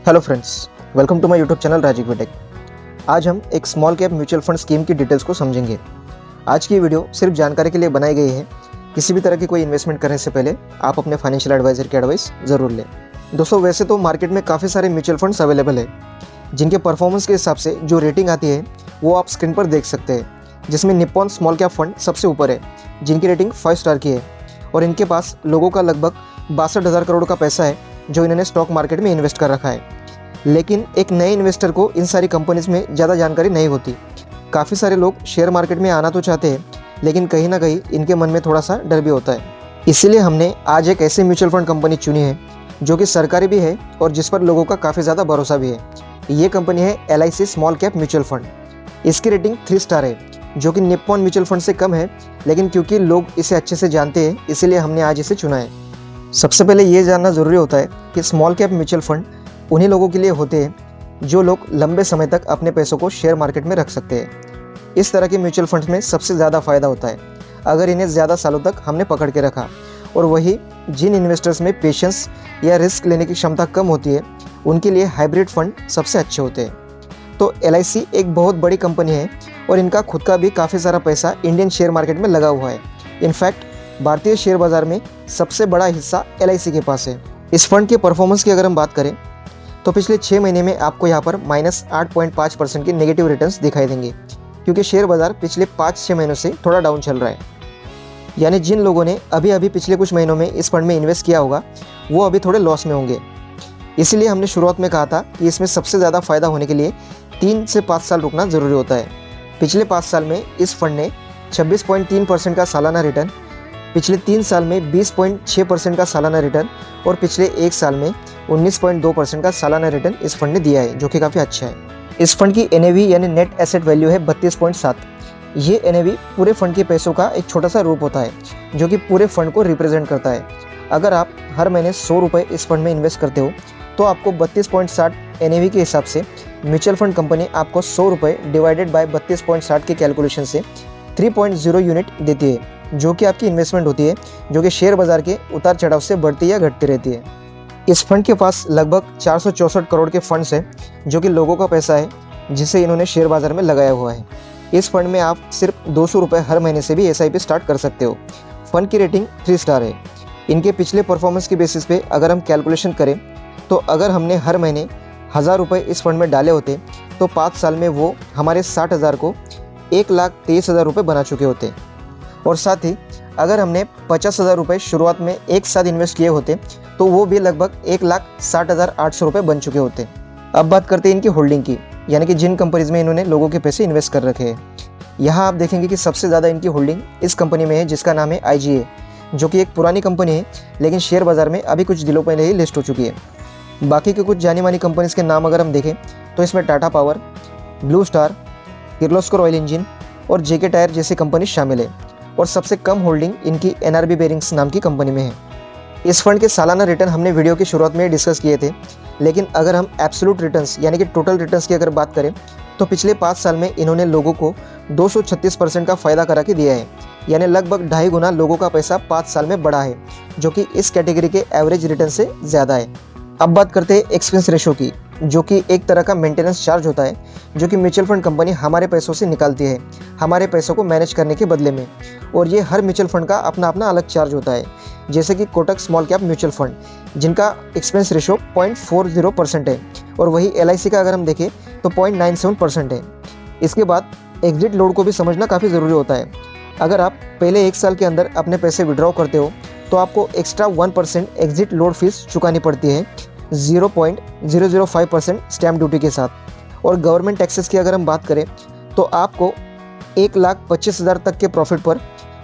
Hello friends, welcome to my YouTube channel Rajiv Vitech. आज हम एक small cap mutual fund scheme की details को समझेंगे। आज की वीडियो सिर्फ जानकारी के लिए बनाई गई है। किसी भी तरह की कोई इन्वेस्टमेंट करने से पहले आप अपने फाइनेंशियल एडवाइजर की एडवाइस ज़रूर लें। दोस्तों, वैसे तो मार्केट में काफ़ी सारे म्यूचुअल फंड्स अवेलेबल है, जिनके परफॉर्मेंस के हिसाब से जो रेटिंग आती है वो आप स्क्रीन पर देख सकते हैं। जिसमें निप्पॉन स्मॉल कैप फंड सबसे ऊपर है, जिनकी रेटिंग 5 स्टार की है और इनके पास लोगों का लगभग 62,000 करोड़ का पैसा है जो इन्होंने स्टॉक मार्केट में इन्वेस्ट कर रखा है। लेकिन एक नए इन्वेस्टर को इन सारी कंपनीज में ज़्यादा जानकारी नहीं होती। काफ़ी सारे लोग शेयर मार्केट में आना तो चाहते हैं, लेकिन कहीं ना कहीं इनके मन में थोड़ा सा डर भी होता है। इसीलिए हमने आज एक ऐसी म्यूचुअल फंड कंपनी चुनी है जो कि सरकारी भी है और जिस पर लोगों का काफ़ी ज़्यादा भरोसा भी है। ये कंपनी है LIC small cap mutual fund. इसकी रेटिंग 3 स्टार है, जो कि निप्पॉन म्यूचुअल फंड से कम है, लेकिन क्योंकि लोग इसे अच्छे से जानते हैं इसीलिए हमने आज इसे चुना है। सबसे पहले ये जानना ज़रूरी होता है कि स्मॉल कैप म्यूचुअल फंड उन्हीं लोगों के लिए होते हैं जो लोग लंबे समय तक अपने पैसों को शेयर मार्केट में रख सकते हैं। इस तरह के म्यूचुअल फंड्स में सबसे ज़्यादा फ़ायदा होता है अगर इन्हें ज़्यादा सालों तक हमने पकड़ के रखा, और वही जिन इन्वेस्टर्स में पेशेंस या रिस्क लेने की क्षमता कम होती है उनके लिए हाइब्रिड फंड सबसे अच्छे होते हैं। तो LIC एक बहुत बड़ी कंपनी है और इनका खुद का भी काफ़ी सारा पैसा इंडियन शेयर मार्केट में लगा हुआ है। इनफैक्ट भारतीय शेयर बाज़ार में सबसे बड़ा हिस्सा LIC के पास है। इस फंड के परफॉर्मेंस की अगर हम बात करें तो पिछले 6 महीने में आपको यहाँ पर -8.5% की नेगेटिव रिटर्न्स दिखाई देंगे, क्योंकि शेयर बाज़ार पिछले 5-6 महीनों से थोड़ा डाउन चल रहा है। यानी जिन लोगों ने अभी पिछले कुछ महीनों में इस फंड में इन्वेस्ट किया होगा वो अभी थोड़े लॉस में होंगे। इसीलिए हमने शुरुआत में कहा था कि इसमें सबसे ज़्यादा फ़ायदा होने के लिए 3 से 5 साल रुकना ज़रूरी होता है। पिछले 5 साल में इस फंड ने 26.3% का सालाना रिटर्न, पिछले 3 साल में 20.6% का सालाना रिटर्न और पिछले 1 साल में 19.2% का सालाना रिटर्न इस फंड ने दिया है, जो कि काफ़ी अच्छा है। इस फंड की NAV यानी नेट एसेट वैल्यू है 32.7। ये NAV पूरे फंड के पैसों का एक छोटा सा रूप होता है जो कि पूरे फंड को रिप्रेजेंट करता है। अगर आप हर महीने 100 रुपये इस फंड में इन्वेस्ट करते हो तो आपको 32.7 NAV के हिसाब से म्यूचुअल फंड कंपनी आपको 100 रुपये डिवाइडेड बाय 32.7 के कैलकुलेशन से 3.0 यूनिट देती है, जो कि आपकी इन्वेस्टमेंट होती है, जो कि शेयर बाज़ार के उतार चढ़ाव से बढ़ती या घटती रहती है। इस फंड के पास लगभग 464 करोड़ के फंड्स हैं, जो कि लोगों का पैसा है जिसे इन्होंने शेयर बाज़ार में लगाया हुआ है। इस फंड में आप सिर्फ 200 रुपये हर महीने से भी SIP स्टार्ट कर सकते हो। फंड की रेटिंग 3 स्टार है। इनके पिछले परफॉर्मेंस के बेसिस पे अगर हम कैलकुलेशन करें तो अगर हमने हर महीने 1000 रुपये इस फंड में डाले होते तो 5 साल में वो हमारे 60,000 को 1,23,000 रुपये बना चुके होते। और साथ ही अगर हमने 50,000 रुपये शुरुआत में एक साथ इन्वेस्ट किए होते तो वो भी लगभग 1,60,800 रुपये बन चुके होते। अब बात करते हैं इनकी होल्डिंग की, यानी कि जिन कंपनीज में इन्होंने लोगों के पैसे इन्वेस्ट कर रखे हैं। यहाँ आप देखेंगे कि सबसे ज़्यादा इनकी होल्डिंग इस कंपनी में है जिसका नाम है IGA, जो कि एक पुरानी कंपनी है लेकिन शेयर बाज़ार में अभी कुछ दिनों पहले ही लिस्ट हो चुकी है। बाकी के कुछ जानी मानी कंपनीज के नाम अगर हम देखें तो इसमें Tata power, blue star, Kirloskar oil engine और JK टायर जैसी कंपनी शामिल है। और सबसे कम होल्डिंग इनकी NRB बेरिंग्स नाम की कंपनी में है। इस फंड के सालाना रिटर्न हमने वीडियो की शुरुआत में डिस्कस किए थे, लेकिन अगर हम एब्सोल्यूट रिटर्न्स यानी कि टोटल रिटर्न्स की अगर बात करें तो पिछले 5 साल में इन्होंने लोगों को 236% का फ़ायदा करा के दिया है। यानी लगभग 2.5 गुना लोगों का पैसा 5 साल में बढ़ा है, जो कि इस कैटेगरी के एवरेज रिटर्न से ज़्यादा है। अब बात करते हैं एक्सपेंस रेशो की, जो कि एक तरह का मेंटेनेंस चार्ज होता है जो कि म्यूचुअल फंड कंपनी हमारे पैसों से निकालती है हमारे पैसों को मैनेज करने के बदले में। और ये हर म्यूचुअल फंड का अपना अपना अलग चार्ज होता है, जैसे कि Kotak small cap mutual fund जिनका एक्सपेंस रेशो 0.40% है, और वही LIC का अगर हम देखें तो 0.97% है। इसके बाद एग्जिट लोड को भी समझना काफ़ी ज़रूरी होता है। अगर आप पहले 1 साल के अंदर अपने पैसे विड्रॉ करते हो तो आपको एक्स्ट्रा 1% एग्जिट लोड फीस चुकानी पड़ती है 0.005% स्टैम्प ड्यूटी के साथ। और गवर्नमेंट टैक्सेस की अगर हम बात करें तो आपको 1,25,000 तक के प्रॉफिट पर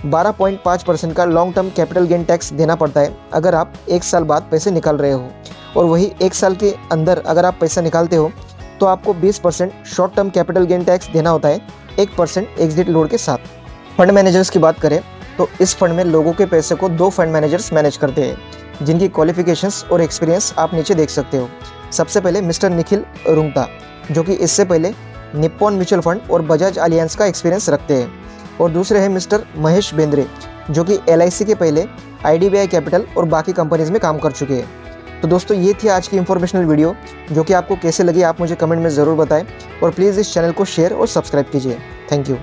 12.5% का long term capital gain tax देना पड़ता है अगर आप 1 साल बाद पैसे निकाल रहे हो। और वही 1 साल के अंदर अगर आप पैसा निकालते हो तो आपको 20% short term capital gain tax देना होता है 1% एग्जिट लोड के साथ। फंड मैनेजर्स की बात करें तो इस फंड में लोगों के पैसे को 2 फंड मैनेजर्स मैनेज करते हैं, जिनकी क्वालिफिकेशंस और एक्सपीरियंस आप नीचे देख सकते हो। सबसे पहले मिस्टर निखिल रुंगटा, जो कि इससे पहले निप्पॉन म्यूचुअल फंड और बजाज अलियांस का एक्सपीरियंस रखते हैं। और दूसरे हैं मिस्टर महेश बेंद्रे, जो कि LIC के पहले IDBI कैपिटल और बाकी कंपनीज में काम कर चुके हैं। तो दोस्तों ये थी आज की इंफॉर्मेशनल वीडियो, जो कि आपको कैसे लगी आप मुझे कमेंट में ज़रूर बताएं और प्लीज़ इस चैनल को शेयर और सब्सक्राइब कीजिए। Thank you.